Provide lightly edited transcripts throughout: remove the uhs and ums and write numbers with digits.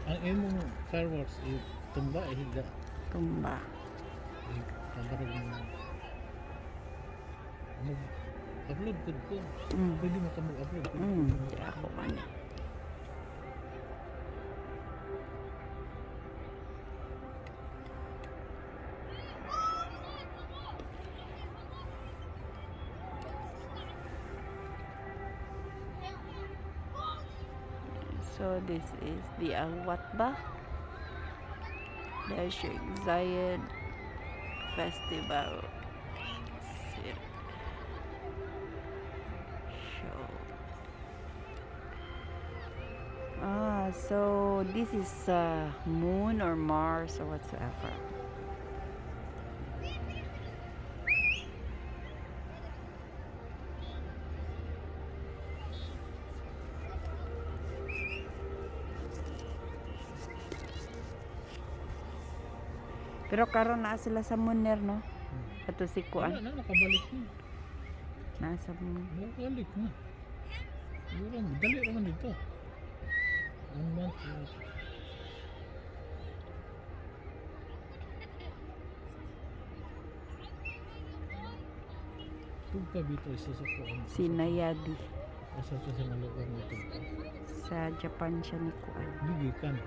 Ang imong fireworks tumba higa Tumba. kabarog mo upload good ko. Mm. Pwede mo ka mag-upload. Di ako man. So this is the what ba? The Sheikh Zayed Festival show. So this is moon or Mars or whatsoever. Pero karon na sila sa Munir, no? Ato si Kuan. Wala na, nakabalik na. Nasa Munir. Nakabalik na. Dali naman dito. Ang month. Tugpa dito isa sa Kuan. Si Nayadi. Asa ito sa lugar mo tugpa. Sa Japan siya ni Kuan. Bigikan.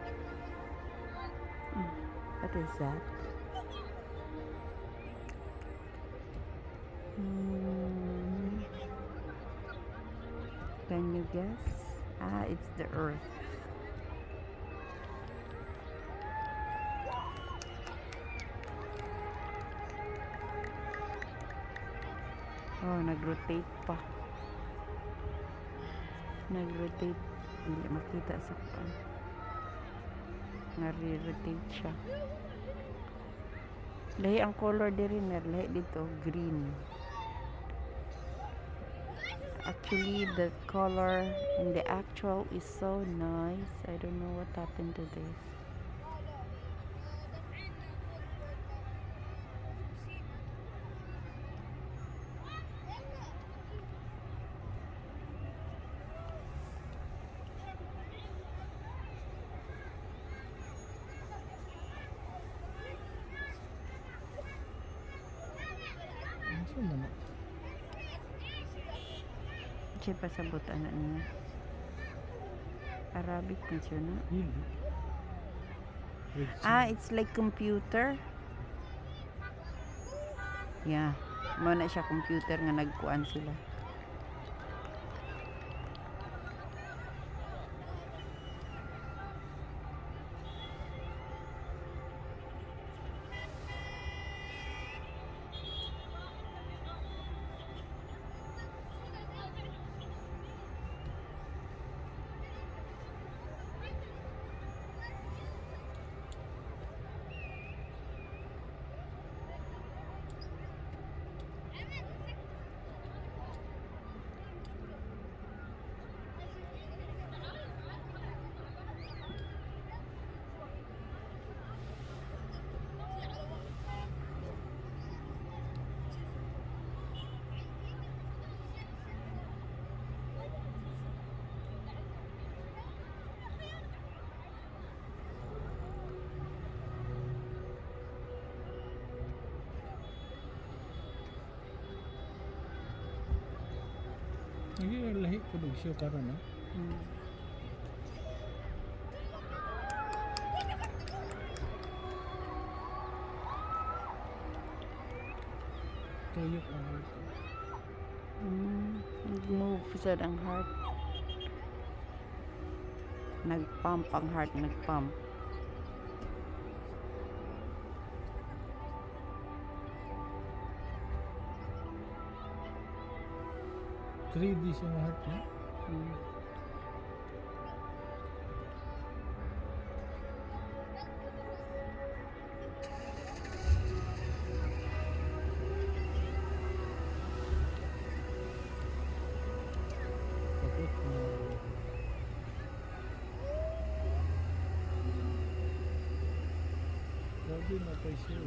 What is that? Can you guess? It's the Earth. Oh, nag-rotate pa. Nag-rotate. Hindi makita sa pan. Nag-rotate siya. Lahi ang color diri na. Lahi dito, green. Actually, the color in the actual is so nice. I don't know what happened to this. Ano man? Siya pasabot anak niya. Arabic na siya na. Hindi. It's like computer. Yeah. Mo na siya computer nga nagkuan sila. Hindi lahi ko dog siya karon na. Tuyok ang heart. Nag-move sa ang heart. Nag-pump ang heart, nag-pump. Three D sa heart niya. Tapos grabe na pa siya.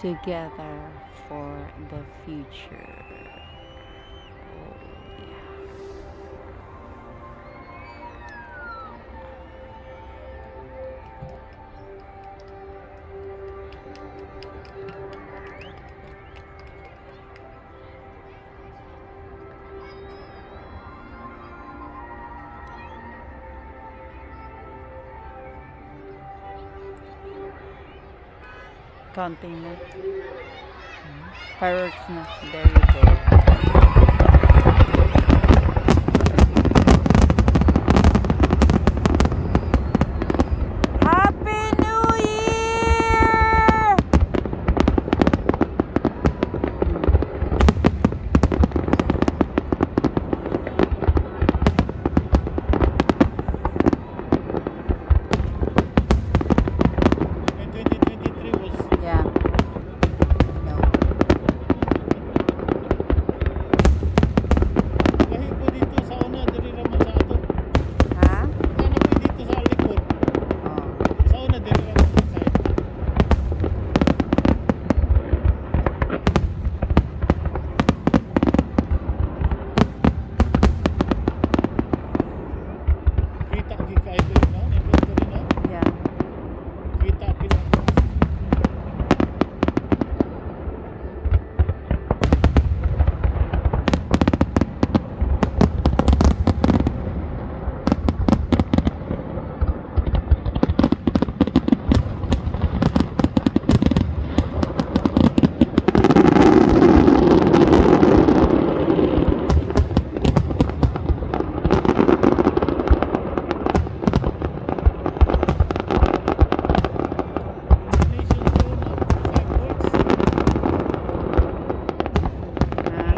together for the future. Oh, yeah. Counting na. Fireworks na. There you go. Happy New Year! And 2023 was Yeah. No. lahi po dito sa una diri raman sa ato. Ha? Ano po dito sa likod. Oh. Sa una diri raman sa side. Kita gi kay diri no, inventory no. Yeah. Kita pila. Nation drone no, fireworks. Ha?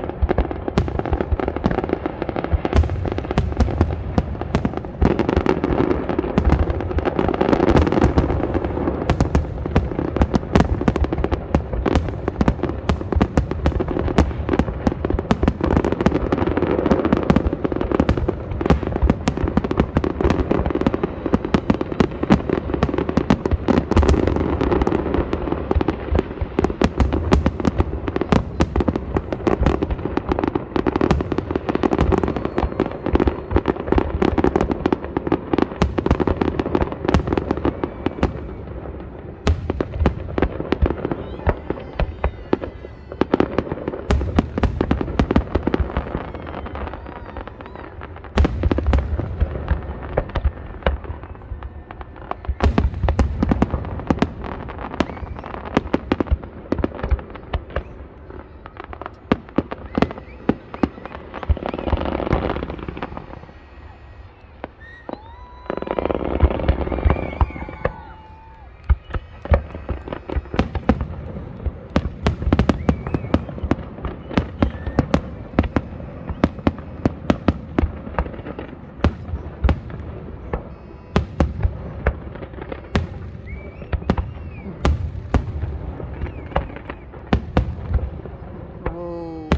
Whoa.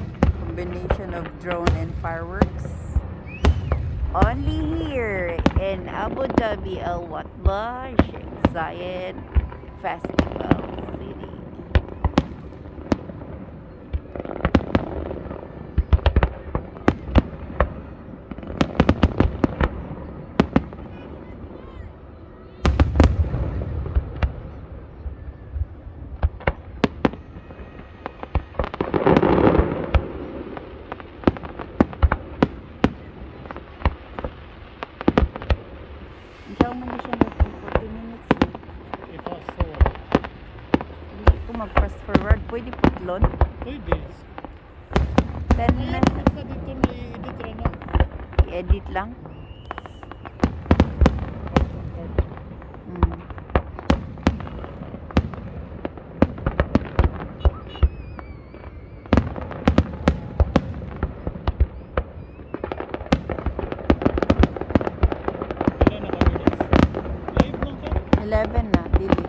Combination of drone and fireworks. Only here in Abu Dhabi Al Watba Sheikh Zayed Festival City. Ikaw man siya na 40 minutes. I-fast forward. Hindi ko mag-fast forward. Pwede putlon. Pwede. 10 Ayan, na. basta dito na i-edit ra na. I-edit lang. Part. Mm. Ilan na ka minutes? Live lang ka? 11 na. Dili.